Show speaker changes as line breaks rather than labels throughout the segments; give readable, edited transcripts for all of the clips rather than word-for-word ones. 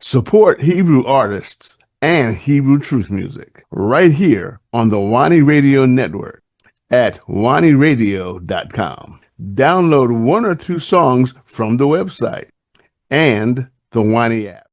Support Hebrew artists and Hebrew truth music right here on the WONI Radio Network at WONIRadio.com. Download one or two songs from the website and the WONI app.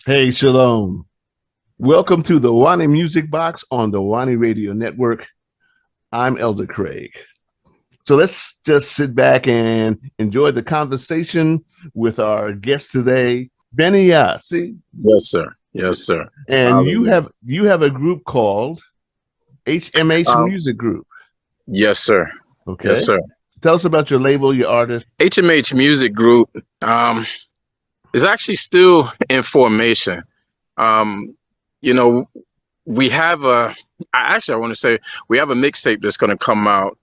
Hey, Shalom. Welcome to the WONI Music Box on the WONI Radio Network. I'm Elder Craig. So let's just sit back and enjoy the conversation with our guest today, BeneYah. See?
Yes, sir. Yes, sir.
And you have a group called HMH Music Group.
Yes, sir.
Okay.
Yes, sir.
Tell us about your label, your artist.
HMH Music Group is actually still in formation. We have I want to say we have a mixtape that's going to come out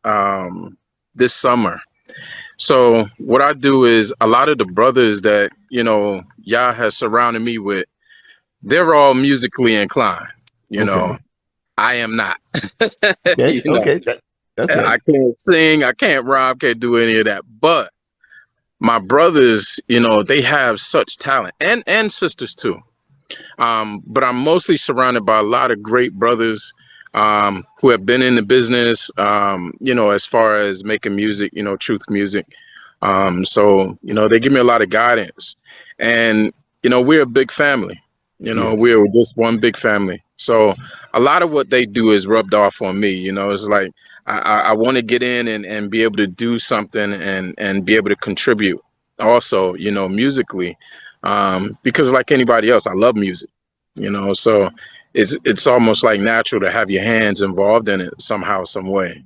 this summer. So what I do is a lot of the brothers that, Yah has surrounded me with, they're all musically inclined. I am not.
Okay. Okay. That's right.
I can't sing, I can't rhyme, can't do any of that. But my brothers, they have such talent, and sisters too. But I'm mostly surrounded by a lot of great brothers who have been in the business, as far as making music, truth music. So they give me a lot of guidance. And, we're a big family.
Yes.
We're just one big family. So a lot of what they do is rubbed off on me. It's like I want to get in and be able to do something and be able to contribute also, musically. Because like anybody else, I love music, so it's almost like natural to have your hands involved in it somehow, some way,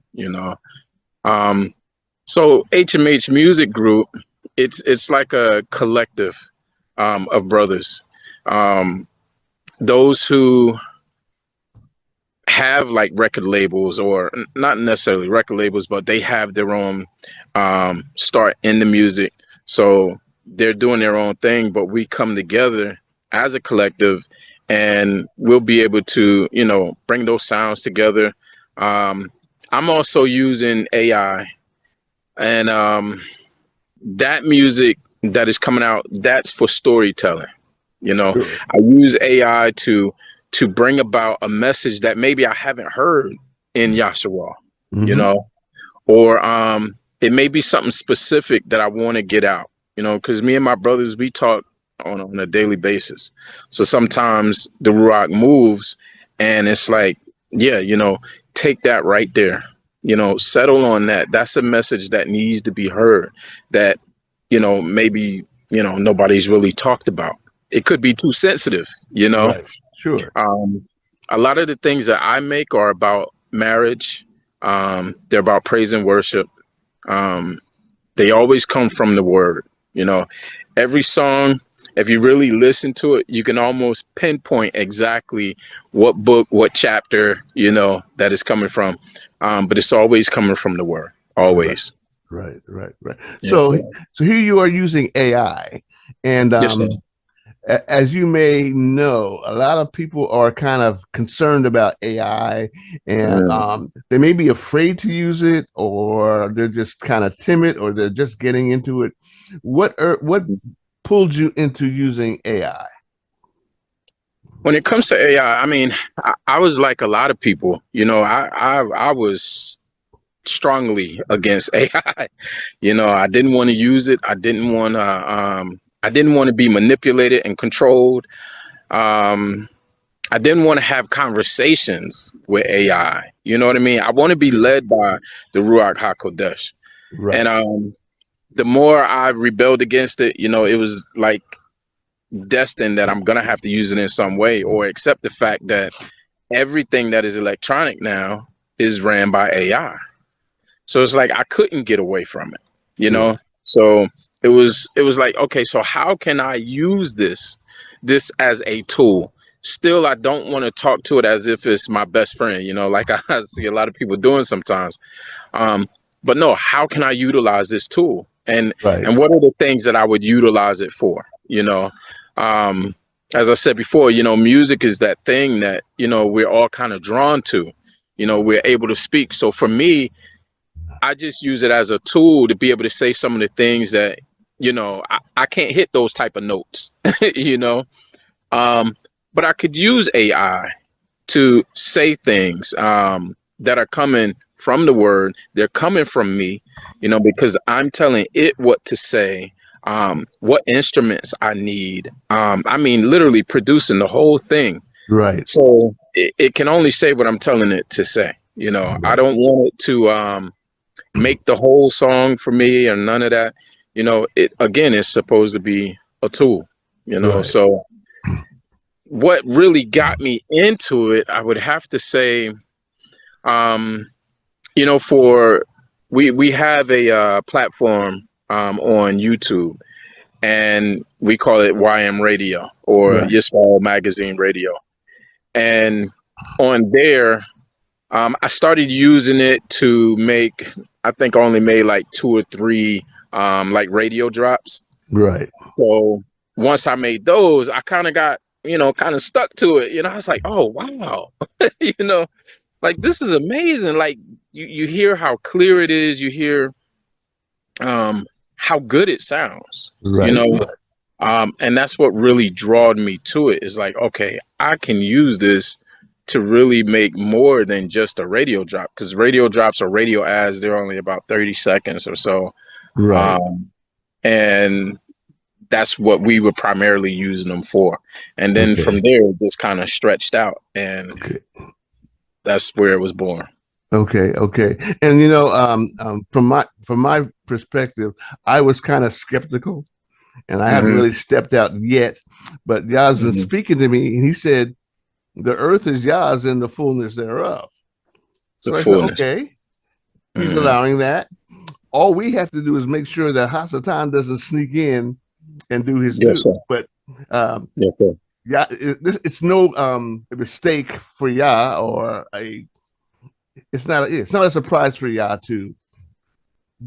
So HMH Music Group, it's like a collective of brothers, those who have like record labels, or not necessarily record labels, but they have their own start in the music. So they're doing their own thing, but we come together as a collective and we'll be able to, bring those sounds together. I'm also using AI, and that music that is coming out, that's for storytelling.
Sure.
I use AI to bring about a message that maybe I haven't heard in Yahshua, or it may be something specific that I want to get out, because me and my brothers, we talk on a daily basis. So sometimes the Ruach moves and it's like, take that right there, settle on that. That's a message that needs to be heard that, maybe, nobody's really talked about. It could be too sensitive,
Right. Sure.
A lot of the things that I make are about marriage. They're about praise and worship. They always come from the word. Every song, if you really listen to it, you can almost pinpoint exactly what book, what chapter, that is coming from. But it's always coming from the word, always.
Right.
Yes,
So
sir.
here you are using AI, and
Yes, sir.
as you may know, a lot of people are kind of concerned about AI, and they may be afraid to use it, or they're just kind of timid, or they're just getting into it. What pulled you into using AI?
When it comes to AI, I mean, I was like a lot of people, I was strongly against AI. I didn't want to use it. I didn't want to be manipulated and controlled. I didn't want to have conversations with AI. You know what I mean? I want to be led by the Ruach HaKodesh.
Right.
And the more I rebelled against it, it was like destined that I'm gonna have to use it in some way, or accept the fact that everything that is electronic now is ran by AI. So it's like I couldn't get away from it,
Yeah.
So it was like, okay, so how can I use this as a tool still I don't want to talk to it as if it's my best friend, like I see a lot of people doing sometimes. But no, how can I utilize this tool?
Right.
And what are the things that I would utilize it for? Um, as I said before, music is that thing that, we're all kind of drawn to, we're able to speak. So for me, I just use it as a tool to be able to say some of the things that, I can't hit those type of notes, you know. But I could use AI to say things that are coming from the word. They're coming from me, because I'm telling it what to say, what instruments I need. I mean, literally producing the whole thing.
Right.
So it can only say what I'm telling it to say. I
Right.
don't want it to make the whole song for me or none of that. It again is supposed to be a tool.
Right.
So what really got me into it, I would have to say, for we have a platform on YouTube, and we call it YM Radio or
Right.
Yisrael Magazine Radio. And on there, I started using it to make, I think I only made like 2 or 3 like radio drops.
Right.
So once I made those, I kind of got, kind of stuck to it. I was like, oh, wow. you know, like this is amazing. Like you hear how clear it is. You hear how good it sounds,
Right.
and that's what really drawed me to it is like, okay, I can use this to really make more than just a radio drop, because radio drops or radio ads, they're only about 30 seconds or so.
Right.
And that's what we were primarily using them for. And then
Okay.
from there, it just kind of stretched out, and
Okay.
that's where it was born.
Okay. Okay. And from my perspective, I was kind of skeptical, and I haven't
Hmm.
really stepped out yet. But Yah's been
Hmm.
speaking to me, and he said, "The earth is Yah's and the fullness thereof."
The
So I said,
fullness.
"Okay." He's
Hmm.
allowing that. All we have to do is make sure that Hasatan doesn't sneak in and do his
Yes, sir.
due. But
Yes, sir.
yeah, it's no mistake for Yah, or it's not a surprise for Yah to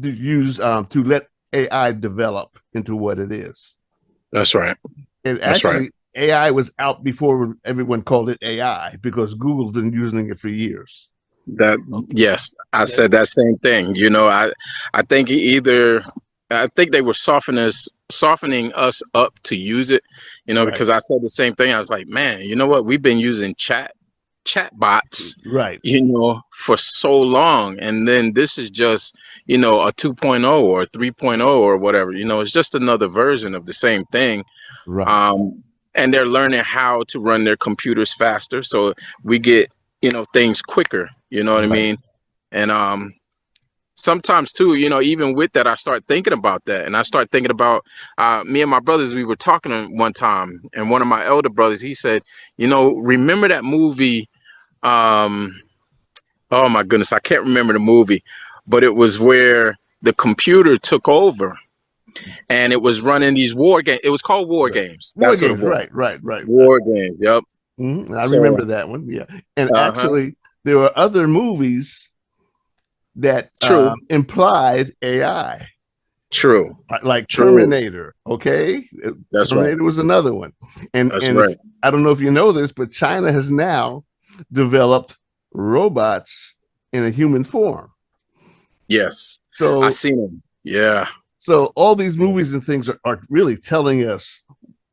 use to let AI develop into what it is.
That's right.
And
That's right.
actually, AI was out before everyone called it AI, because Google's been using it for years.
That Yes, I said that same thing. I think I think they were softening us up to use it,
Right.
because I said the same thing. I was like, man, you know what? We've been using chat bots,
Right.
for so long, and then this is just, a 2.0 or 3.0 or whatever. It's just another version of the same thing.
Right.
And they're learning how to run their computers faster, so we get things quicker. You know what I
Right.
mean? And sometimes too, even with that, I start thinking about that, and I start thinking about me and my brothers. We were talking one time, and one of my elder brothers, he said, remember that movie? Oh my goodness, I can't remember the movie, but it was where the computer took over, and it was running these war games. It was called War
Right.
Games.
War
That's what it
games.
was.
Right. Right. Right.
War Games. Yep.
I remember
So,
that one. Yeah. And
uh-huh.
actually, there were other movies that
True.
implied AI,
True.
like
True.
Terminator. Okay,
That's right.
Terminator was another one. And
That's
if
right.
I don't know if you know this, but China has now developed robots in a human form.
Yes. I
So
seen him. Yeah.
so all these movies and things are really telling us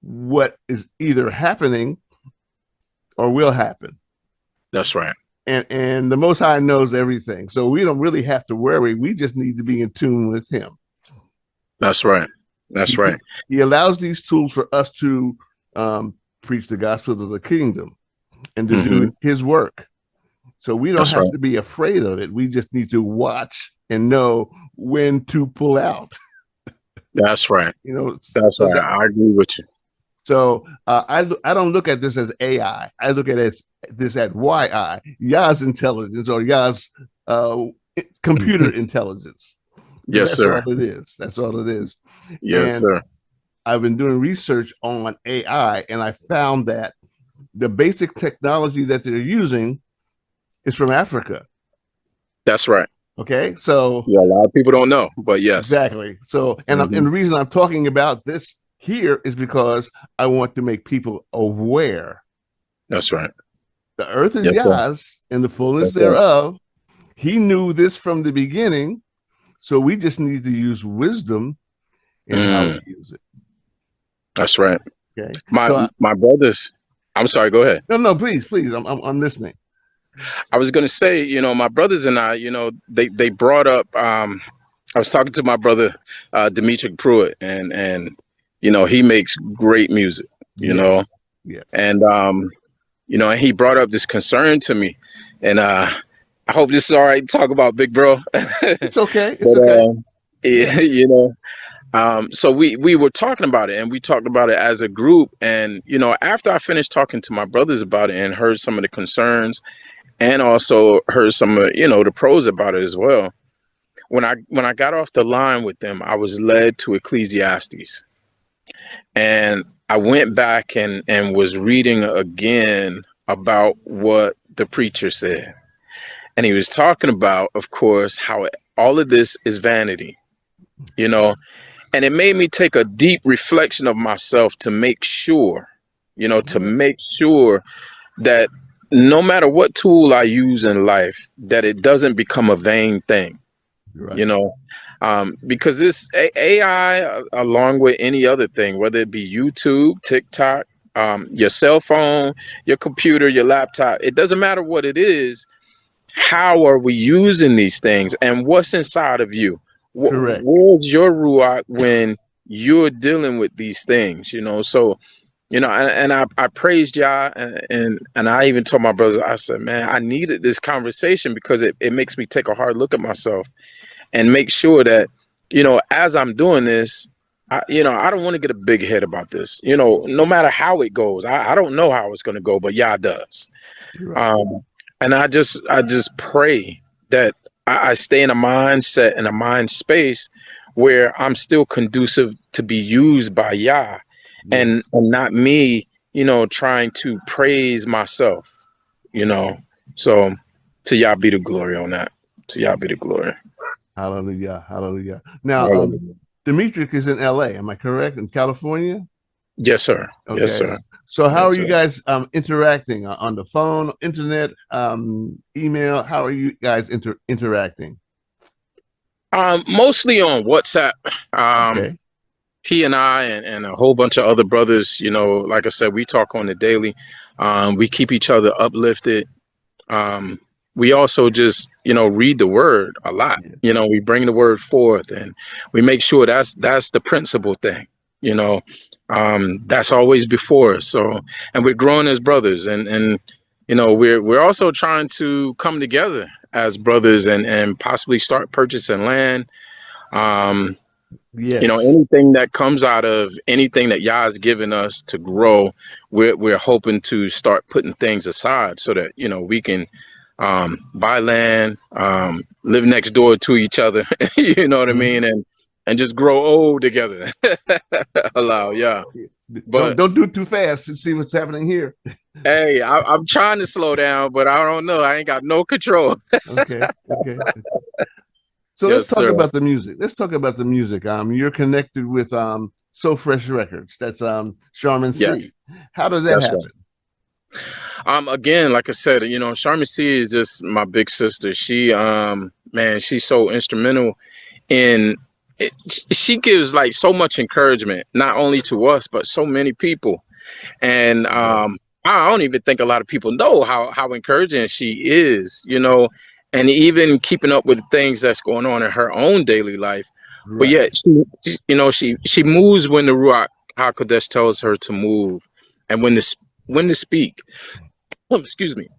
what is either happening or will happen.
That's right.
And the Most High knows everything, so we don't really have to worry. We just need to be in tune with Him.
That's right. That's right.
He allows these tools for us to preach the gospel of the kingdom and to do His work. So we don't
That's
have
right.
to be afraid of it. We just need to watch and know when to pull out.
That's right. That's
So
right. I agree with you.
So I don't look at this as AI. I look at this at YI, Yah's intelligence, or Yah's computer intelligence.
Yes,
That's
sir.
all it is. That's all it is.
Yes,
And
sir.
I've been doing research on AI, and I found that the basic technology that they're using is from Africa.
That's right.
Okay, so
Yeah, a lot of people don't know, but yes,
exactly. So, and the reason I'm talking about this here is because I want to make people aware.
That's right.
The earth is
Yes, sir.
Yah's and the fullness
That's right.
thereof. He knew this from the beginning, so we just need to use wisdom in how we use it.
That's right.
Okay.
My brothers. I'm sorry. Go ahead.
No, please. I'm listening.
I was going to say, my brothers and I, they brought up. I was talking to my brother, Dimitri Pruitt, and he makes great music.
Yes.
And and he brought up this concern to me, and I hope this is all right to talk about, big bro.
It's okay. It's okay.
So we were talking about it, and we talked about it as a group. And after I finished talking to my brothers about it and heard some of the concerns, and also heard some of the pros about it as well, when I got off the line with them, I was led to Ecclesiastes, and I went back and was reading again about what the preacher said, and he was talking about, of course, how all of this is vanity, and it made me take a deep reflection of myself to make sure, that no matter what tool I use in life, that it doesn't become a vain thing, because this AI, along with any other thing, whether it be YouTube, TikTok, your cell phone, your computer, your laptop, it doesn't matter what it is. How are we using these things, and what's inside of you?
Correct.
Where's your ruach when you're dealing with these things? So and I praised Yah, and I even told my brothers, I said, man, I needed this conversation because it makes me take a hard look at myself and make sure that, as I'm doing this, I don't want to get a big head about this, no matter how it goes. I don't know how it's going to go, but Yah does.
Right.
And I just pray that I stay in a mindset and a mind space where I'm still conducive to be used by Yah, and not me, trying to praise myself, So to Yah be the glory on that. To Yah be the glory.
Hallelujah. Hallelujah. Now, Dimitri is in LA. Am I correct? In California?
Yes, sir.
Okay.
Yes, sir.
So how are you guys interacting on the phone, internet, email? How are you guys interacting?
Mostly on WhatsApp.
Okay.
He and I and a whole bunch of other brothers, like I said, we talk on the daily. We keep each other uplifted. We also just, read the word a lot. We bring the word forth, and we make sure that's the principal thing. That's always before us. So, and we're growing as brothers, and we're also trying to come together as brothers and possibly start purchasing land. Anything that comes out of anything that Yah has given us to grow, we're hoping to start putting things aside so that we can buy land, live next door to each other, you know what I mean, and just grow old together. Allow, yeah.
But don't do it too fast to see what's happening here.
Hey, I'm trying to slow down, but I don't know. I ain't got no control.
Okay. So let's talk about the music. You're connected with Sofresh Records. That's Charmin C. How does that happen?
Right. Again, like I said, Charmin C is just my big sister. She she's so instrumental in it. She gives like so much encouragement, not only to us, but so many people. And I don't even think a lot of people know how encouraging she is, and even keeping up with the things that's going on in her own daily life. Right. But yet, she moves when the Ruach HaKodesh tells her to move, and when to speak. Oh, excuse me.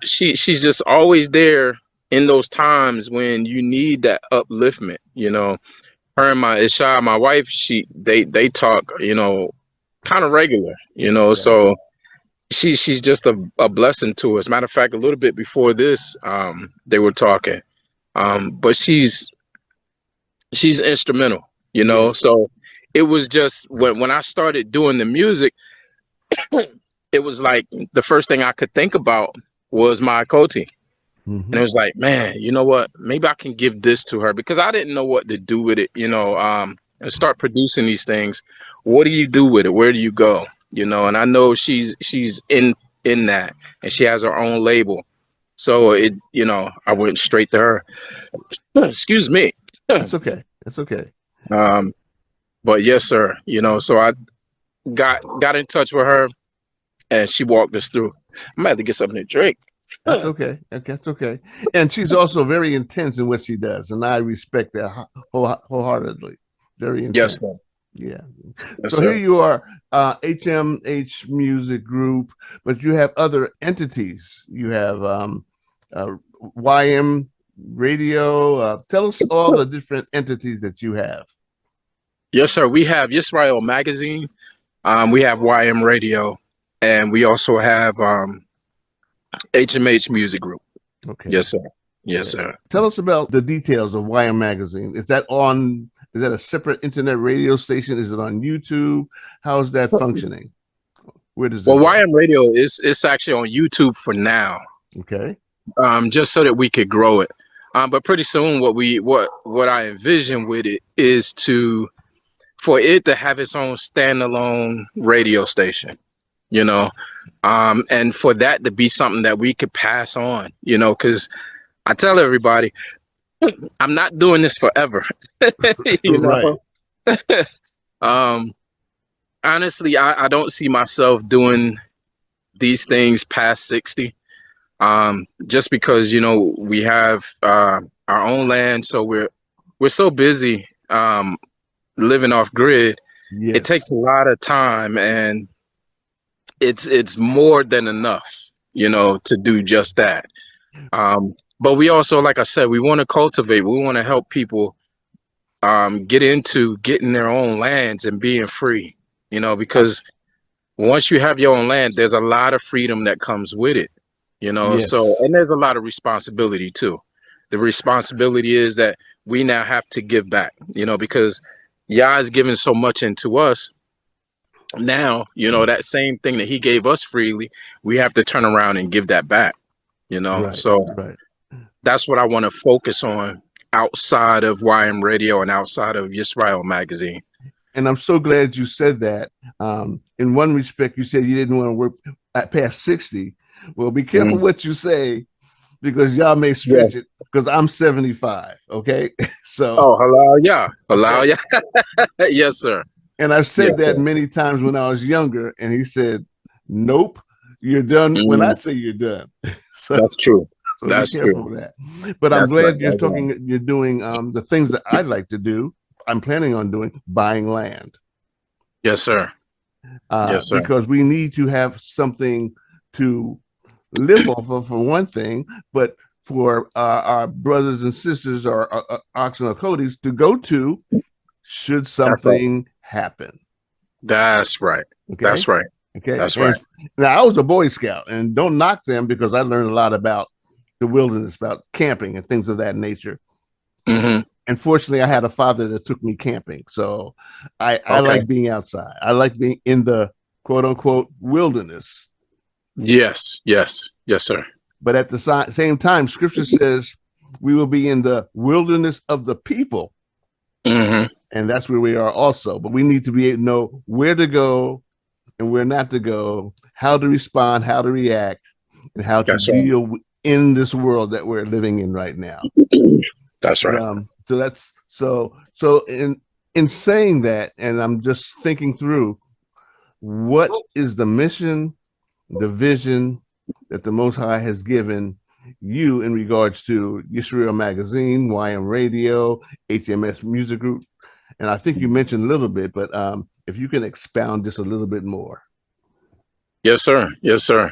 She's just always there in those times when you need that upliftment. Her and my Isha, my wife, they talk, kind of regular, so she's just a blessing to us. Matter of fact, a little bit before this, they were talking, but she's instrumental, so it was just when I started doing the music, it was like the first thing I could think about was my Coty. And it was like, man, you know what? Maybe I can give this to her because I didn't know what to do with it, and start producing these things. What do you do with it? Where do you go? And I know she's in that, and she has her own label. So I went straight to her. Excuse me.
That's okay. That's okay.
But yes, sir. So I got in touch with her, and she walked us through. I'm gonna have to get something to drink.
That's okay. That's okay. And she's also very intense in what she does, and I respect that wholeheartedly. Very intense.
Yes, sir.
Yeah.
Yes,
So
sir.
here you are, HMH Music Group, but you have other entities. You have YM Radio. Tell us all the different entities that you have.
Yes, sir. We have Yisrael Magazine. We have YM Radio, and we also have HMH Music Group.
Okay.
Yes, sir. Yes, sir.
Tell us about the details of YM Magazine. Is that a separate internet radio station? Is it on YouTube? How is that functioning? Where does it
Well,
go?
YM Radio is actually on YouTube for now.
Okay.
Just so that we could grow it. But pretty soon, what I envision with it is for it to have its own standalone radio station, and for that to be something that we could pass on, because I tell everybody, I'm not doing this forever,
Right.
Honestly, I don't see myself doing these things past 60. Just because we have our own land, so we're so busy living off grid.
Yes.
It takes a lot of time, and it's more than enough, to do just that. But we also, like I said, we want to cultivate. We want to help people get into getting their own lands and being free, because once you have your own land, there's a lot of freedom that comes with it,
Yes.
So, and there's a lot of responsibility too. The responsibility is that we now have to give back, because Yah is giving so much into us. Now, that same thing that he gave us freely, we have to turn around and give that back,
Right.
So
Right.
that's what I want to focus on outside of YM Radio and outside of Yisrael Magazine.
And I'm so glad you said that. In one respect, you said you didn't want to work past 60. Well, be careful what you say, because y'all may stretch it, because I'm 75. Okay. So.
Oh, halal, yeah. Halal, yeah. Yes, sir.
And I've said that many times when I was younger, and he said, nope, you're done when I say you're done. So
that's true.
So
that's
be careful
true.
with that. But I'm glad you're doing the things that I'd like to do. I'm planning on doing, buying land.
Yes, sir. Yes, sir.
Because we need to have something to live off of, for one thing, but for our brothers and sisters, or oxen or Codys, to go to should something happen.
That's right. Okay? That's right.
Okay.
That's right.
Now, I was a Boy Scout, and don't knock them, because I learned a lot about the wilderness, about camping and things of that nature. And fortunately, I had a father that took me camping. So I like being outside. I like being in the quote unquote wilderness.
Yes, yes, yes, sir.
But at the same time, scripture says we will be in the wilderness of the people. And that's where we are also. But we need to be able to know where to go and where not to go, how to respond, how to react, and how to deal in this world that we're living in right now.
That's right.
So in saying that, and I'm just thinking through, what is the mission, the vision that the Most High has given you in regards to Yisrael Magazine, YM Radio, HMH Music Group? And I think you mentioned a little bit, but if you can expound just a little bit more.
Yes, sir. Yes, sir.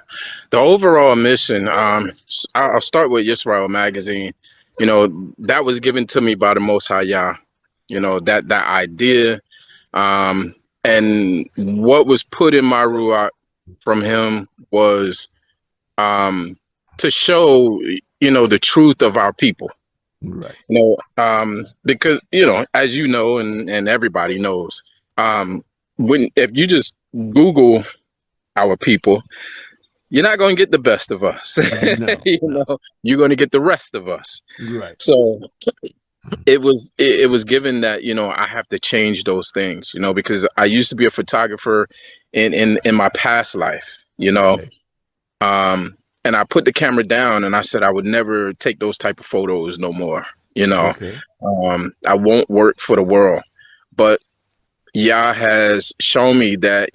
The overall mission, I'll start with Yisrael Magazine. That was given to me by the Most High Yah, that idea. And what was put in my ruach from him was to show, the truth of our people.
Right.
Because, as you know, and everybody knows, if you just Google our people, you're not going to get the best of us.
No, no.
You're going to get the rest of us.
Right.
So it was given that, I have to change those things, because I used to be a photographer in my past life,
Okay.
and I put the camera down and I said I would never take those type of photos no more.
Okay.
I won't work for the world. But Yah has shown me that,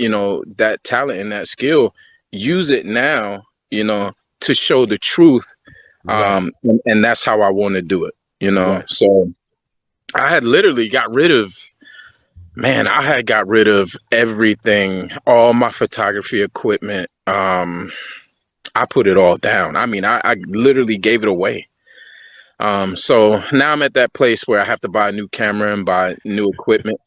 that talent and that skill, use it now, to show the truth.
Right.
And that's how I want to do it,
Right.
So I had literally I had got rid of everything, all my photography equipment. I put it all down. I mean, I literally gave it away. So now I'm at that place where I have to buy a new camera and buy new equipment,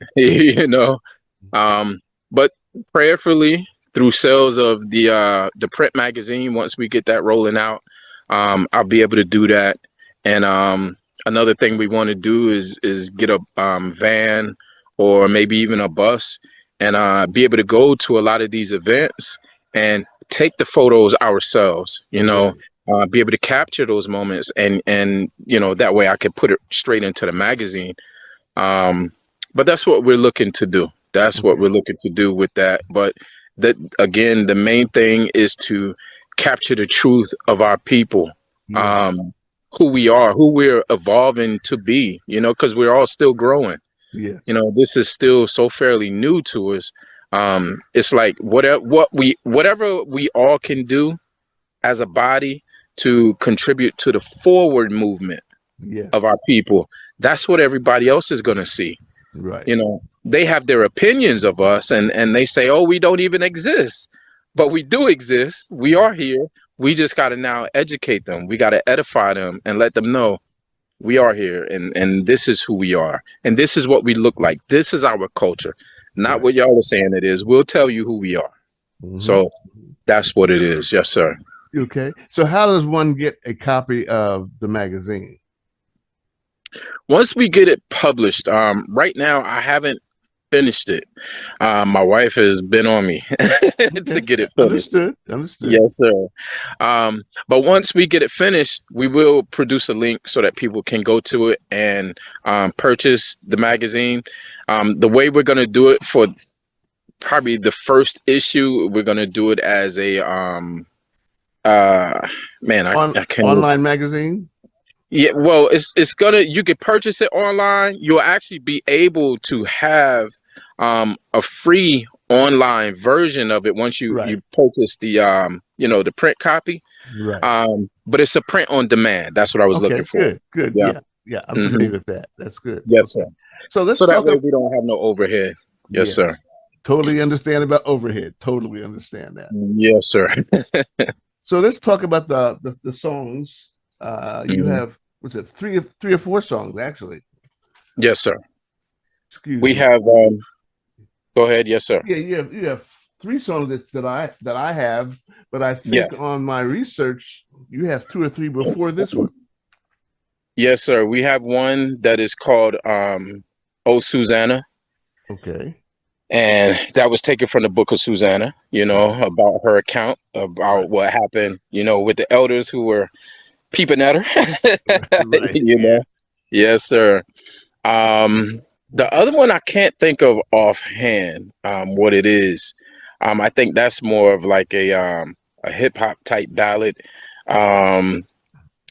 But prayerfully, through sales of the print magazine, once we get that rolling out, I'll be able to do that. And another thing we want to do is get a van or maybe even a bus and be able to go to a lot of these events and take the photos ourselves,
Right.
be able to capture those moments and that way I could put it straight into the magazine. But that's what we're looking to do. That's what
Okay.
we're looking to do with that. But that again, the main thing is to capture the truth of our people,
Yes.
um, who we are, who we're evolving to be, because we're all still growing.
Yes.
This is still so fairly new to us. It's like whatever we all can do as a body to contribute to the forward movement of
Yes.
our people. That's what everybody else is going to see.
Right.
They have their opinions of us and they say, oh, we don't even exist, but we do exist. We are here. We just got to now educate them. We got to edify them and let them know we are here and this is who we are. And this is what we look like. This is our culture, not
Right.
what y'all are saying it is. We'll tell you who we are.
Mm-hmm.
So that's what it is. Yes, sir.
Okay. So how does one get a copy of the magazine?
Once we get it published, right now I haven't finished it. My wife has been on me to
Okay.
get it finished.
Understood. Understood.
Yes, sir. But once we get it finished, we will produce a link so that people can go to it and purchase the magazine. The way we're going to do it for probably the first issue, we're going to do it as a man, I can't.
Online magazine?
Yeah, well, you could purchase it online. You'll actually be able to have a free online version of it once you
Right.
purchase the print copy.
Right.
But it's a print on demand. That's what I was looking
Okay.
for.
Good. Good.
Yeah.
Yeah. Yeah. I'm
Hmm.
familiar with that. That's good.
Yes,
Okay.
sir.
So let's
So that
talk
way
about,
we don't have no overhead. Yes, sir.
yes. Totally understand about overhead. Totally understand that.
Yes, sir.
So let's talk about the songs. You
Mhm.
have, what's it, three or four songs actually.
Yes, sir.
Excuse
We
me.
have. Go ahead. Yes, sir.
Yeah, you have three songs that I have, but I
Yeah.
think on my research you have two or three before this one.
Yes, sir. We have one that is called "Oh Susanna."
Okay.
And that was taken from the book of Susanna,
Right.
about her account about
Right.
what happened, with the elders who were peeping at her.
Right.
you
Yeah.
know. Yes, sir. The other one I can't think of offhand, what it is. I think that's more of like a hip hop type ballad. Um,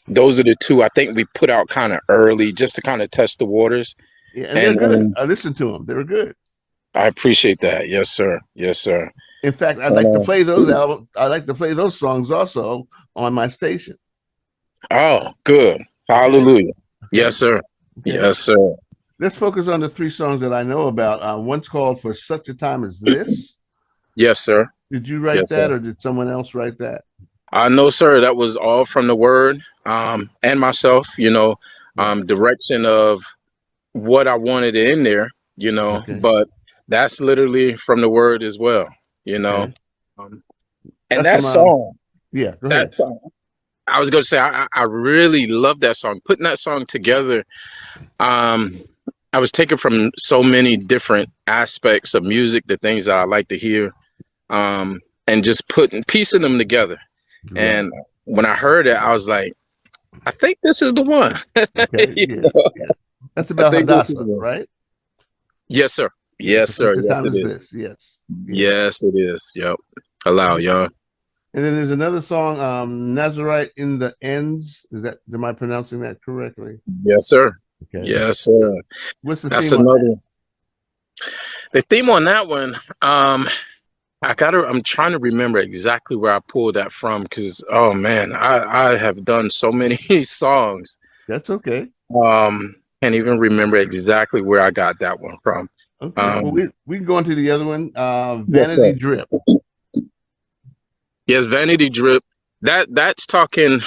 those are the two I think we put out kind of early just to kind of test the waters.
Yeah, and they're
And
good. I listened to them. They were good.
I appreciate that. Yes, sir. Yes, sir.
In fact, I'd like to
And,
play those albums. I like to play those songs also on my station.
oh, good.
Okay.
Hallelujah.
Okay.
Yes, sir.
Okay.
Yes, sir.
Let's focus on the three songs that I know about. One's called "For Such a Time as This."
Yes, sir.
Did you write
Yes, sir.
that, or did someone else write that?
No, sir. That was all from the word, and myself,
Right.
direction of what I wanted in there,
Okay.
but that's literally from the word as well, you know.
Okay.
Um, and
That's
that
from
song,
yeah, go
that
ahead.
song, I was going to say, I really love that song. Putting that song together, um, I was taken from so many different aspects of music, the things that I like to hear. and just piecing them together.
Right.
And when I heard it, I was like, I think this is the one.
Okay.
You
Yeah.
know?
Yeah. That's
I
about
think this is the
Hadassah,
one.
right?
Yes, sir.
Yeah.
Yes,
For
sir.
such a
Yes,
time
it
as
is.
this. Yes. Yes.
Yes, it is. Yep. Allow, y'all.
And then there's another song, Nazarite in the Ends. Am I pronouncing that correctly?
Yes, sir.
Okay.
Yes, sir.
What's the
That's
theme on that?
another. The theme on that one, I'm trying to remember exactly where I pulled that from because, oh man, I have done so many songs.
That's okay.
Can't even remember exactly where I got that one from.
Okay. Well, we can go on to the other one.
Yes,
Vanity
sir.
Drip.
Yes, Vanity Drip. That's talking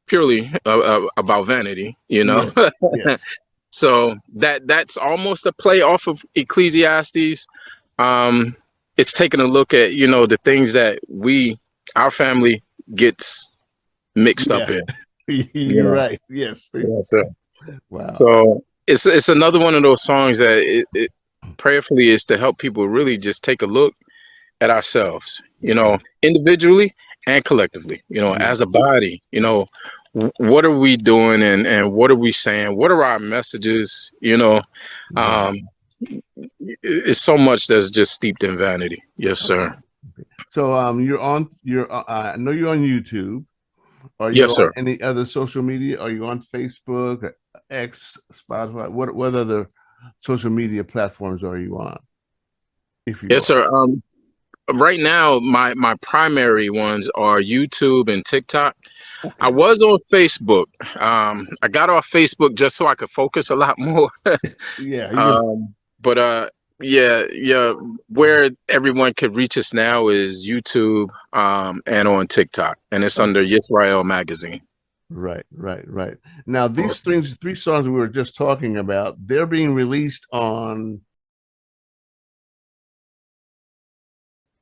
purely about vanity, you know.
Yes. Yes.
So that's almost a play off of Ecclesiastes. Um, it's taking a look at, you know, the things that our family gets mixed up
Yeah.
in, you
You're
know.
right. Yes.
Yes, sir.
Wow.
So it's another one of those songs that it prayerfully is to help people really just take a look at ourselves, you know,
Yes.
individually and collectively, you know,
Yeah.
as a body, you know, what are we doing and what are we saying? What are our messages? You know,
Right.
um, it's so much that's just steeped in vanity. Yes,
Okay.
sir.
So I know you're on YouTube. Are you
Yes,
on
sir.
any other social media? Are you on Facebook, X, Spotify? What other social media platforms are you on? If you
Yes,
are.
sir. Right now, my primary ones are YouTube and TikTok. I
Okay.
was on Facebook. I got off Facebook just so I could focus a lot more.
Yeah,
But yeah, yeah. Where everyone could reach us now is YouTube, and on TikTok, and it's under
okay.
Yisrael Magazine.
Right. Now these
Awesome.
three songs we were just talking about, they're being released on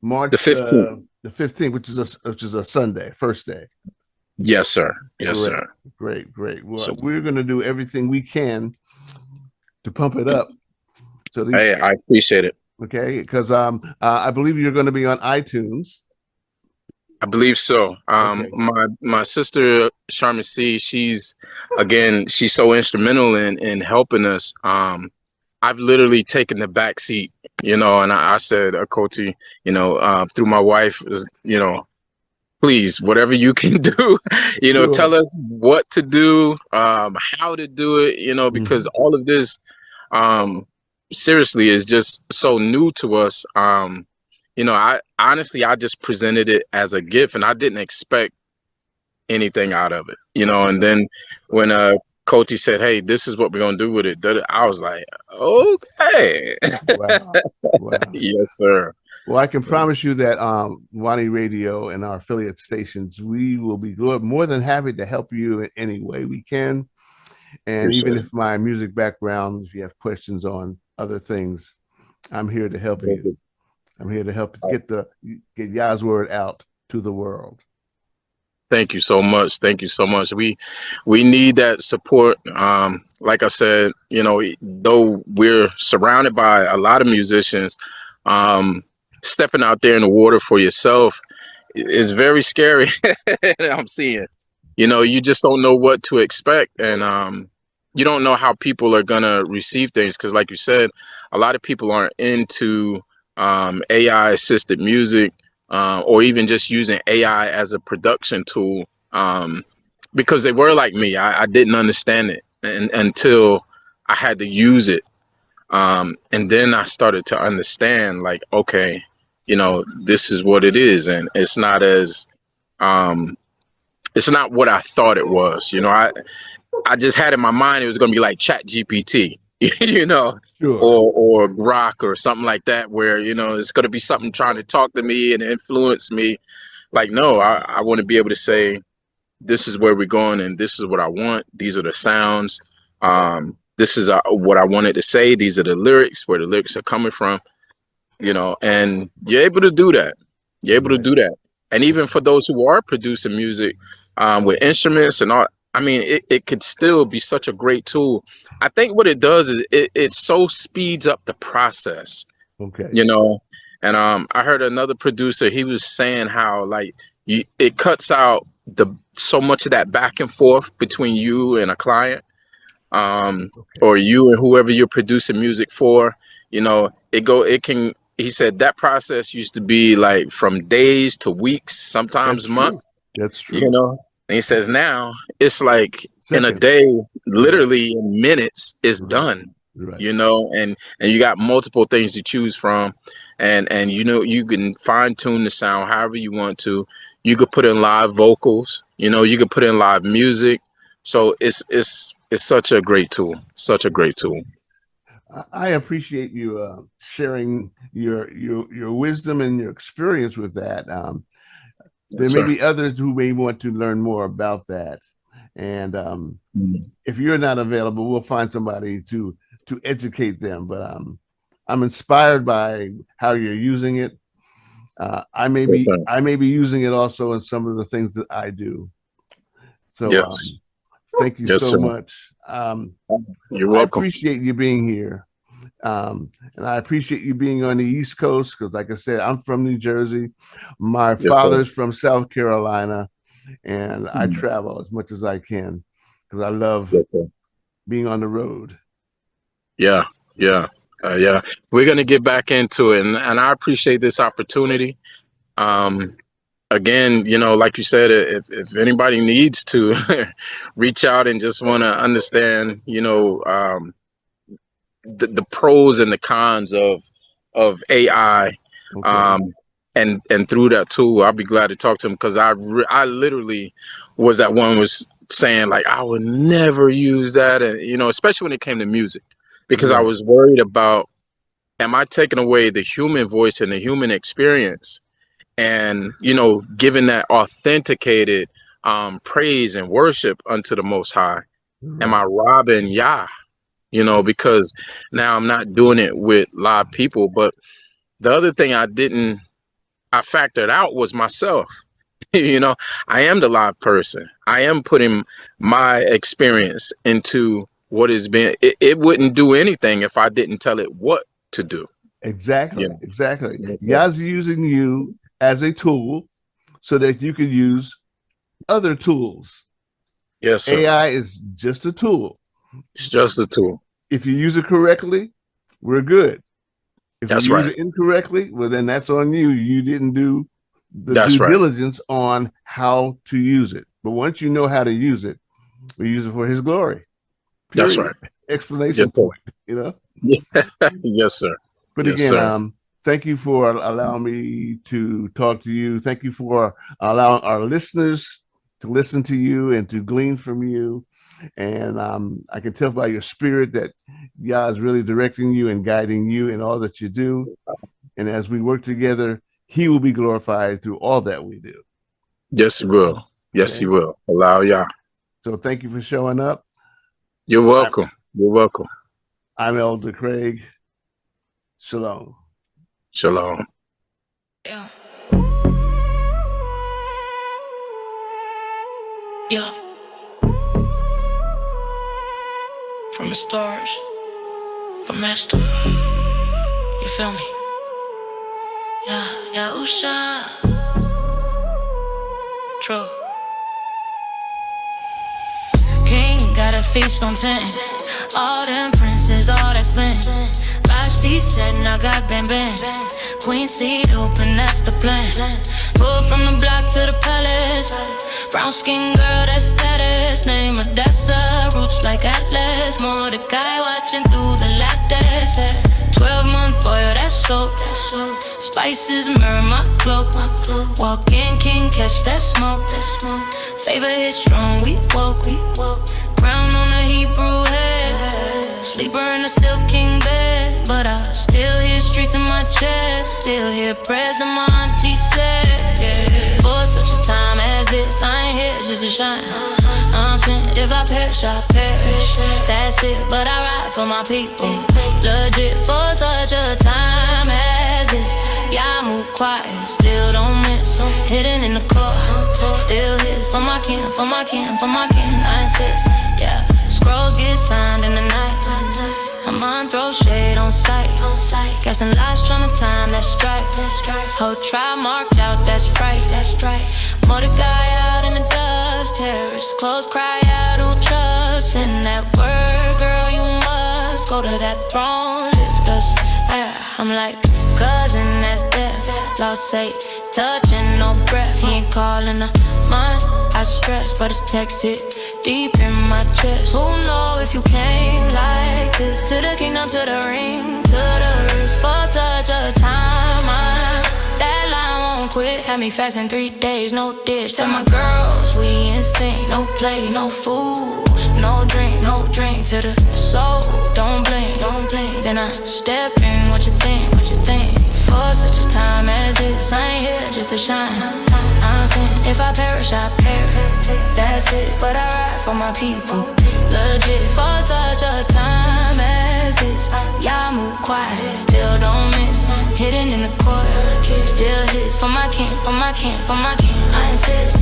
The
March
15th.
the 15th, which is a Sunday, first day.
Yes, sir. Yes,
Great,
sir.
great. Well,
So,
we're going to do everything we can to pump it up. So the
hey, I appreciate it.
okay, because I believe you're going to be on iTunes.
I believe so.
Okay,
My sister Sharma C, she's so instrumental in helping us. I've literally taken the back seat, you know, and I said, Koti, you know, through my wife, you know, please, whatever you can do, you know,
sure.
tell us what to do, how to do it, you know, because
Mhm.
all of this, um, seriously, is just so new to us. You know, I honestly, I just presented it as a gift, and I didn't expect anything out of it, you know. And then when Coachy said, "Hey, this is what we're gonna do with it," I was like, "Okay,
Wow, wow.
yes, sir."
Well, I can promise you that WONI Radio and our affiliate stations, we will be good, more than happy to help you in any way we can. And even
Appreciate
if my music background, if you have questions on other things, I'm here to help you.
it.
I'm here to help get Yah's word out to the world.
Thank you so much. Thank you so much. We need that support. Like I said, you know, though we're surrounded by a lot of musicians, um, stepping out there in the water for yourself is very scary. I'm seeing, you know, you just don't know what to expect, and you don't know how people are gonna receive things because, like you said, a lot of people aren't into AI assisted music, or even just using AI as a production tool, because they were like me. I didn't understand it until I had to use it, and then I started to understand, like, okay, you know, this is what it is, and um, it's not what I thought it was. You know, I just had in my mind it was going to be like Chat GPT, you know,
Sure.
or Grok or something like that, where, you know, it's going to be something trying to talk to me and influence me. Like, no, I want to be able to say, this is where we're going and this is what I want. These are the sounds. This is what I wanted to say. These are the lyrics, where the lyrics are coming from, you know, and you're able to do that. You're able to
Right.
do that. And even for those who are producing music, with instruments and all, I mean, it could still be such a great tool. I think what it does is it so speeds up the process,
Okay.
you know. And I heard another producer, he was saying how like it cuts out so much of that back and forth between you and a client, or you and whoever you're producing music for. You know, it can. He said that process used to be like from days to weeks, sometimes months.
That's true.
You know, and he says now it's like
Seconds.
in a day, literally in minutes, it's done.
Right.
You know, and you got multiple things to choose from, and you know, you can fine tune the sound however you want to. You could put in live vocals. You know, you could put in live music. So it's such a great tool. Such a great tool.
I appreciate you sharing your wisdom and your experience with that. There may be others who may want to learn more about that. And if you're not available, we'll find somebody to educate them. But I'm inspired by how you're using it. I may be using it also in some of the things that I do. So thank you so much.
You're welcome.
I appreciate you being here. And I appreciate you being on the East Coast, because like I said, I'm from New Jersey. My father's from South Carolina, and I travel as much as I can because I love being on the road. Yeah.
We're going to get back into it, and I appreciate this opportunity. Again, you know, like you said, if anybody needs to reach out and just want to understand, you know, the pros and the cons of AI, and through that tool, I'll be glad to talk to them, because I literally was that one was saying like I would never use that, and you know, especially when it came to music, because I was worried about, am I taking away the human voice and the human experience, and you know, giving that authenticated praise and worship unto the Most High? Am I robbing Yah? You know, because now I'm not doing it with live people. But the other thing I factored out was myself. You know, I am the live person. I am putting my experience into what has been. It wouldn't do anything if I didn't tell it what to do.
Exactly. Yah's using you as a tool so that you can use other tools.
Yes, sir.
AI is just a tool.
It's just a tool.
If you use it correctly, we're good. If
That's
you use it incorrectly, well, then that's on you. You didn't do the due diligence on how to use it. But once you know how to use it, we use it for His glory. Period.
That's right.
Explanation point. You know.
Yes, sir.
But again, thank you for allowing me to talk to you. Thank you for allowing our listeners to listen to you and to glean from you. And I can tell by your spirit that Yah is really directing you and guiding you in all that you do. And as we work together, He will be glorified through all that we do.
Yes, He will. Yes, He will. Allow Yah.
So thank you for showing up.
You're welcome. You're welcome.
I'm Elder Craig. Shalom.
Shalom.
Yeah. From the stars, the master. You feel me? Yeah, Usha. True. King got a feast on 10. All them princes, all that spent. Vashti said, now got bam bam. Queen seat open, that's the plan. Pulled from the block to the palace. Brown skin girl, that's status. Name Odessa, roots like Atlas. Mordecai watching through the lattice. 12-month oil, that's soap. Spices mirror my cloak. Walk in, king, catch that smoke. Favor hit strong, we woke. Crown on a Hebrew head. Sleeper in a silk king bed. But I still hear streets in my chest. Still hear prayers that my auntie said. For such a time as this, I ain't here just to shine. I'm sent, if I perish, I perish. That's it, but I ride for my people. Legit for such a time as this. Yeah, I move quiet, still don't miss. Hidden in the core, still hits for my kin, for my kin, for my kin. I insist, yeah. Scrolls get signed in the night. I'm on throw shade on sight. Stressing lies, trying to time, that's right. Whole trial marked out, that's right. Mordecai out in the dust, terrorists clothes cry out, who trust in that word, girl, you must go to that throne, lift us. I'm like cousin, that's death. Lost sight, touching, no breath. He ain't calling a mind, I stress, but it's texted deep in my chest. Who know if you came like this? To the kingdom, to the ring, to the wrist. For such a time, that line won't quit. Had me fasting 3 days, no dish. Tell my girls we insane. No play, no food, no drink to the soul. Don't blink. Then I step in, what you think? For such a time as this, I ain't here just to shine. I'm saying, if I perish, I perish. That's it, but I ride for my people. Legit, for such a time as this. Y'all move quiet, still don't miss. Hidden in the court, still hits. For my king, I insist.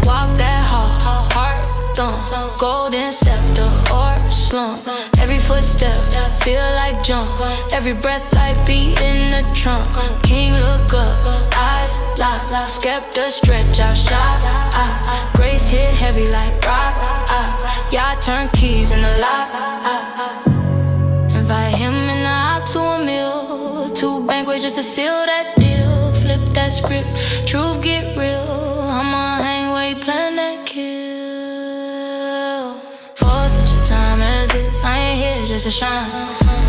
Walk that hard, heart thump. Golden scepter or slump. Every footstep, feel like jump. Every breath like beat in the trunk. King look up, eyes lock. Skepta stretch out, shot. Grace hit heavy like rock. Y'all turn keys in the lock. Invite him in the op to a meal. 2 banquets just to seal that deal. Flip that script, truth get real. I'ma hang where you plan that kill. For such a time as this, I ain't here just to shine.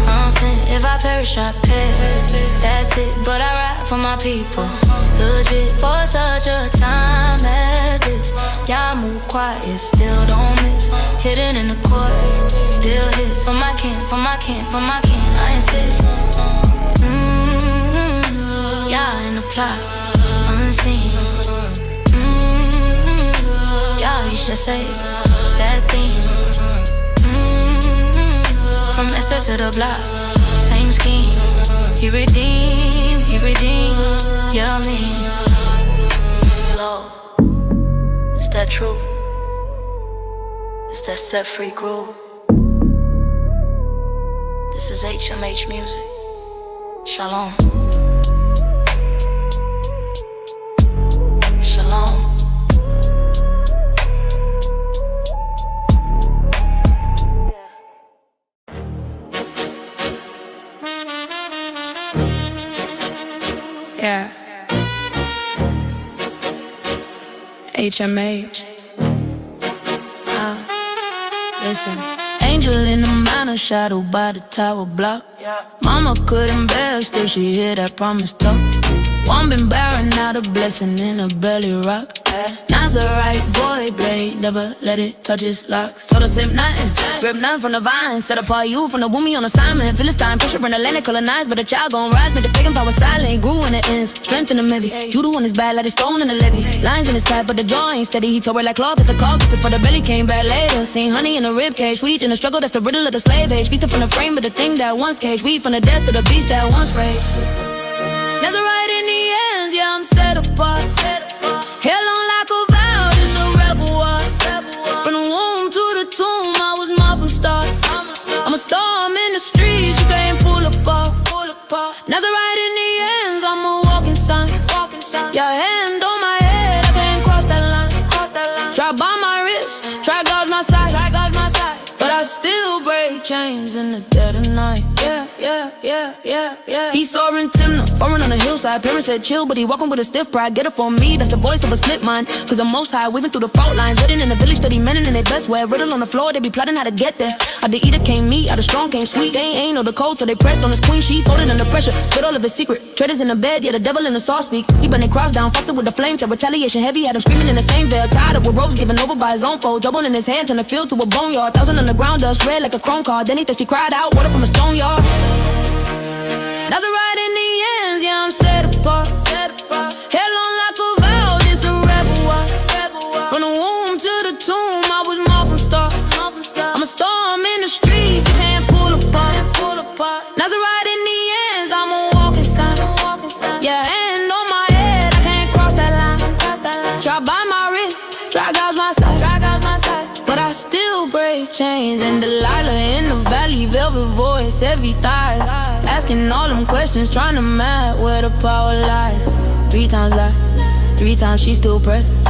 I'm saying, if I perish, I perish. That's it, but I ride for my people. Legit, for such a time as this. Y'all move quiet, still don't miss. Hidden in the court, still hits. For my king, I insist. Y'all in the plot, unseen. Y'all, you should say that thing. From Esther to the block, same scheme. He redeemed, yeah, me. Lord, it's that truth. It's that set free groove. This is HMH Music. Shalom. Shalom. Yeah. HMH. Listen. Angel in the manor, shadow by the tower block. Mama couldn't bear, still she hear that promise talk. One been barren, now the blessing in her belly rock. Nazarite boy blade, never let it touch his locks. Told her sip nothing, grip nothing from the vine. Set apart you from the womb, on assignment. Philistine, pressure in the land, colonized. But the child gon' rise, make the pagan power silent. Grew in the ends, strength in the maybe. Judo on his back like a stone in the levee. Lines in his path, but the jaw ain't steady. He tore it like cloth at the carcass. For the belly came back later. Seen honey in the rib cage, sweet in the struggle, that's the riddle of the slave age. Feasted from the frame, but the thing that once caged. Weed from the death of the beast that once raged. Nazarite in the ends, yeah, I'm set apart. Hell on like a vow, this a rebel war. From the womb to the tomb, I was marked from start. I'm a star, I'm in the streets, you can't pull apart. Nazarite in the ends, I'm a walking sign. Your hand on my head, I can't cross that line. Try by my wrist, try gouge my side. But I still break chains in the dead of night. Yeah. He soaring Timna, foreign on the hillside. Parents said chill, but he walking with a stiff pride. Get it for me, that's the voice of a split mind. Cause the most high, weaving through the fault lines. Living in the village, steady men in their best wear. Riddle on the floor, they be plotting how to get there. Out the eater came meat, out the strong came sweet. They ain't know the code, so they pressed on his queen. She folded under pressure, spit all of his secret. Traders in the bed, yeah, the devil in the sauce speak. He bent their cross down, fucks with the flame. To retaliation heavy, had him screaming in the same veil. Tied up with ropes, given over by his own foe. Trouble in his hand, turned the field to a boneyard. 1,000 on the ground, dust red like a chrome card. Then he thirsty cried out, water from a stone yard. Nazarite in the ends, yeah, I'm set apart. Hell on like a vow, this a rebel war. From the womb to the tomb, I was marked from start. I'm a star, I'm in the streets, you can't pull apart. Nazarite in the ends, I'm a walking sign. Yeah, hand on my head, I can't cross that line. Try by my wrist, try gouge my side. But I still still break chains. And Delilah in the valley, velvet voice, heavy thighs, asking all them questions, trying to map where the power lies. 3 times lie, 3 times she still pressed.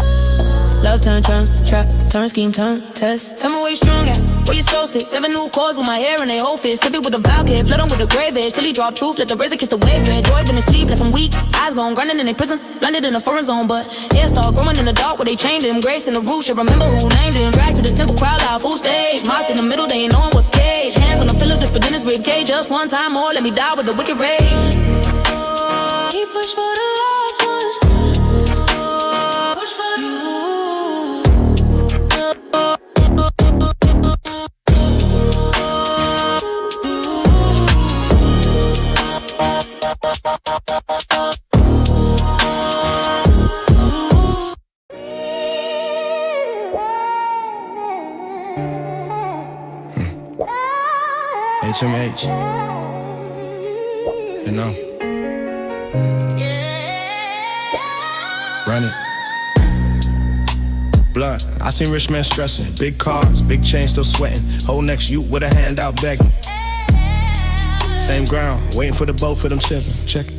Love turn, trap, turn, scheme, turn, test. Tell me where you strong at, where you so sick. 7 new chords with my hair and they whole fist. Sip it with a Val kid, flood on with a grave edge. Till he drop truth, let the razor kiss the wave dread. Joy been asleep, left him weak, eyes gone, grinding in a prison. Blinded in a foreign zone, but hair start growing in the dark where they chained him. Grace in the roof, should remember who named him. Dragged to the temple, crowd loud, full stage. Mocked in the middle, they ain't knowing what's cage. Hands on the pillars, it's within his rib cage. Just one time more, let me die with the wicked rage. He pushed for the lost ones. Push for you.
HMH, you know, run it. Blood, I seen rich men stressing, big cars, big chains still sweating. Whole next you with a hand out begging. Same ground, waiting for the boat for them shipping. Check it.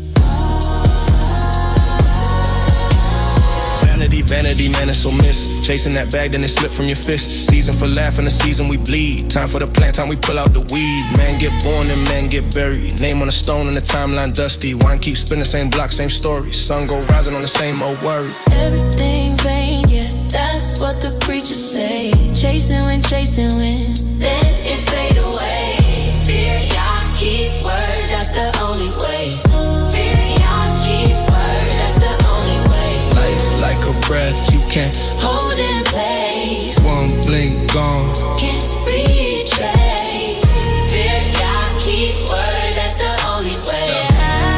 Vanity, man, it's so miss. Chasing that bag, then it slip from your fist. Season for laughing, the season we bleed. Time for the plant, time we pull out the weed. Man get born and man get buried. Name on a stone and the timeline dusty. Wine keep spinning, same block, same story. Sun go rising on the same old worry.
Everything vain, yeah, that's what the preachers say. Chasing when, then it fade away. Fear, y'all keep word, that's the only way. Fear, y'all keep word, that's the only way.
Life like a breath, you can't
hold in place.
One blink gone,
can't retrace. Fear, y'all keep word, that's the only way.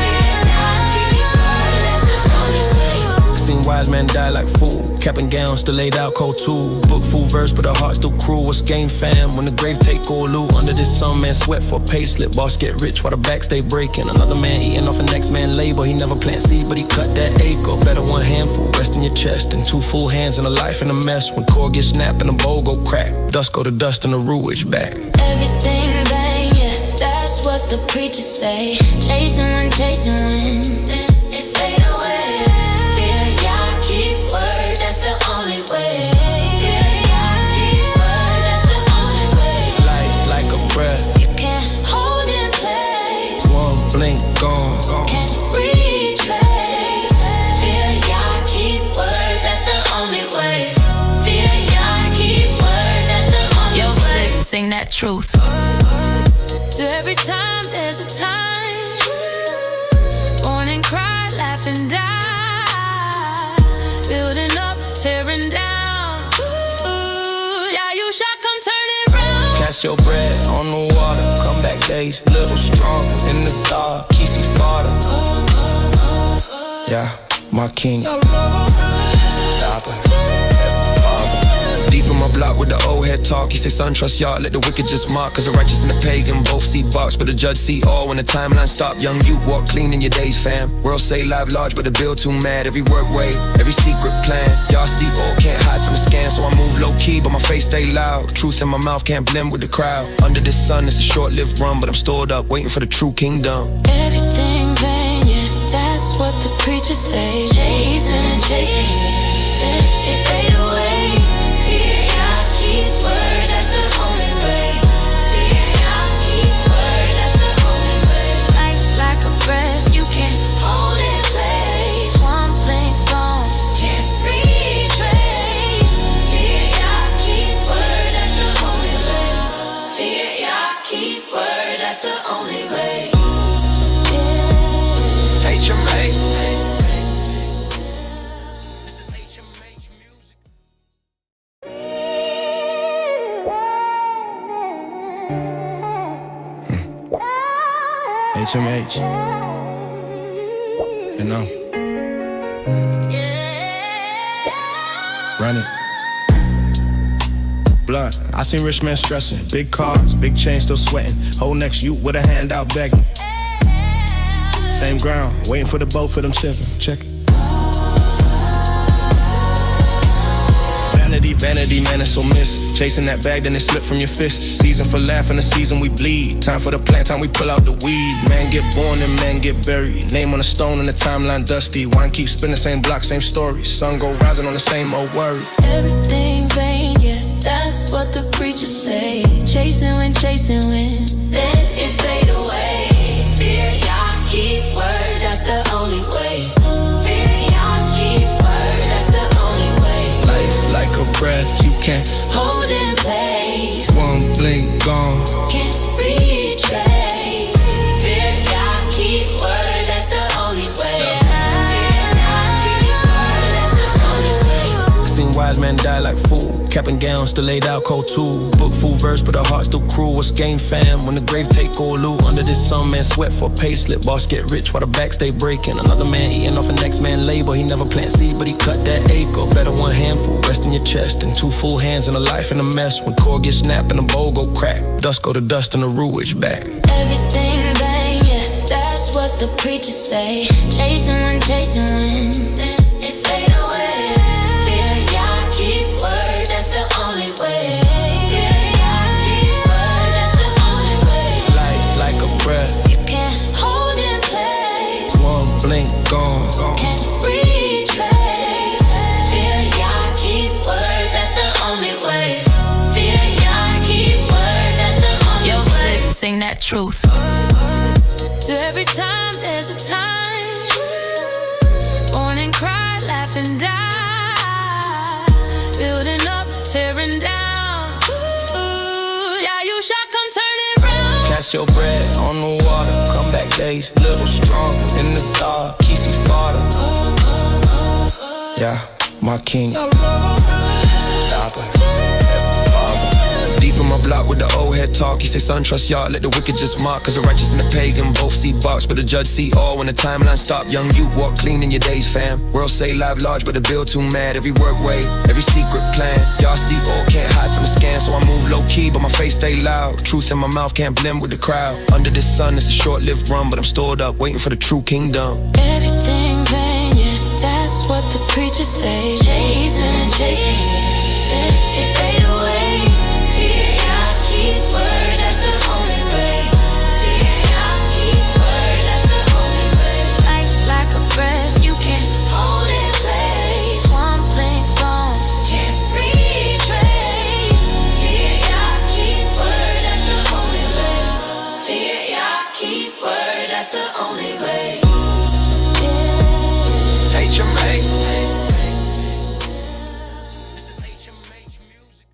Fear, y'all keep word, that's the only way.
seen wise men die like fool. Cap and gown still laid out cold too. Book full verse but the heart still cruel. What's game fam when the grave take all loot? Under this some man sweat for a pay slip. Boss get rich while the back stay breaking. Another man eating off the next man labor. He never plant seed but he cut that acre. Better one handful rest in your chest than 2 full hands in a life in a mess. When cord gets snapped and the bowl go crack. Dust go to dust and the ruin's back.
Everything bang, yeah, that's what the preachers say. Chasing when, then it fade away. Fear y'all keep word, that's the only way. Fear y'all keep word, that's the only way.
Life like a breath,
you can't hold in place.
one blink gone.
Can't retrace. Fear y'all keep word, that's the only way. Fear y'all keep word, that's the only way. Yo, sis, sing that truth. So every time there's a time, born and cry, laugh and die, building up, tearing down. Ooh, yeah, you shall come turn it round.
Cast your bread on the water. Come back days, little strong in the dark. Kisi Fada. Yeah, my king. Deep in my block with the old head talk. He say, son, trust y'all, let the wicked just mock. Cause the righteous and the pagan both see box, but the judge see all. When the timeline stop, young you walk clean in your days, fam. World say live large, but the bill too mad. Every work way, every secret plan. Y'all see all, can't hide from the scan. So I move low key, but my face stay loud. Truth in my mouth can't blend with the crowd. Under this sun, it's a short-lived run, but I'm stored up, waiting for the true kingdom.
Everything vain, yeah, that's what the preachers say. Chasing, then it fade away. Fear y'all keep word, that's the only way. Fear y'all keep word, that's the only way. Life like a breath, you can't hold in place. One blink gone, can't retrace. Fear y'all keep word, that's the only way. Fear y'all keep word, that's the only way.
HMH. This is HMH Music. HMH, you know, run it. Blood, I seen rich men stressing, big cars, big chains still sweating. Whole next you with a hand out begging. Same ground, waiting for the boat for them shipping. Check it. Vanity, vanity, man, it's so miss. Chasing that bag, then it slip from your fist. Season for laughing, the season we bleed. Time for the plant, time we pull out the weed. Man get born and man get buried. Name on a stone and the timeline dusty. Wine keep spinning, same block, same story. Sun go rising on the same old worry.
Everything vain, yeah, that's what the preachers say. Chasing when, then it fade away. Fear, y'all keep word, that's the only way. Fear, y'all keep word, that's the only way.
Life like a breath, you can't
Hold in place,
one blink gone.
can't retrace. Fear, y'all keep word, that's the only way. Fear, y'all keep word, that's the only way.
Seen wise men die like fool. Cap and gown still laid out cold too. Book full verse but the heart still cruel. What's game fam when the grave take all loot? Under this sun man sweat for pay slip. Boss get rich while the back stay breaking. Another man eating off a next man labor. He never plant seed but he cut that acre. Better one handful rest in your chest than two full hands and a life in a mess. When cord gets snapped and the bowl go crack. Dust go to dust and the ruinage back.
Everything vain, yeah, that's what the preachers say. Chasing when, then it fade away. Fear, y'all keep word, that's the only way. Fear, y'all keep word, that's the only way.
Life like a breath,
You can't hold in place,
one blink gone.
can't retrace. Fear, y'all keep word, that's the only way. Fear, y'all keep word, that's the only way. Yo, sis, sing that truth. So every time there's a time, born and cry, laugh and die, building up, tearing down. Ooh, yeah, you shall come turn it round.
Cast your bread on the water. Come back days, little strong in the dark. Kisi father, yeah, my king. Deep in my block with the old head talk. He say, son, trust y'all, let the wicked just mock. Cause the righteous and the pagan both see box, but the judge see all. When the timeline stop, young you walk clean in your days, fam. World say live large, but the bill too mad. Every work way, every secret plan. Y'all see all, can't hide from the scan. So I move low key, but my face stay loud. Truth in my mouth can't blend with the crowd. Under this sun, it's a short-lived run, but I'm stored up, waiting for the true kingdom.
Everything vain, yeah, that's what the preachers say. Chasing, then it fade away. Fear, y'all keep word, that's the only way. Fear, y'all keep word, that's the only way. Life like a breath, you can't hold in place. One blink gone, can't retrace. Fear, y'all keep word, that's the only way. Fear, y'all keep word, that's the only way.
HMH. This is HMH Music.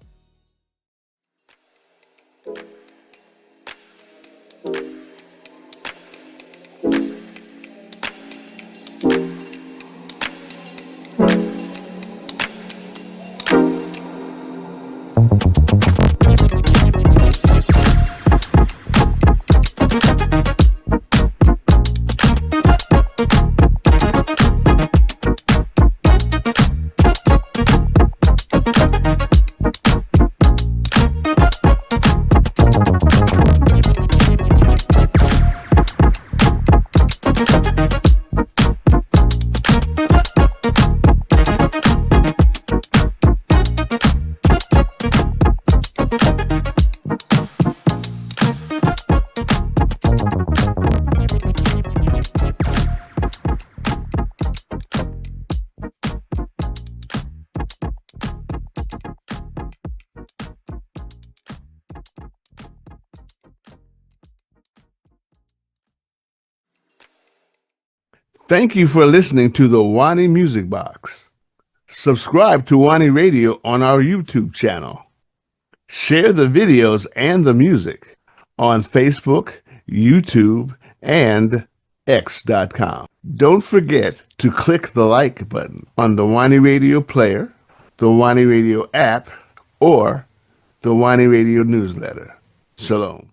Thank you for listening to the WONI Music Box. Subscribe to WONIRadio on our YouTube channel. Share the videos and the music on Facebook, YouTube, and X.com. Don't forget to click the like button on the WONIRadio player, the WONIRadio app, or the WONIRadio newsletter. Shalom.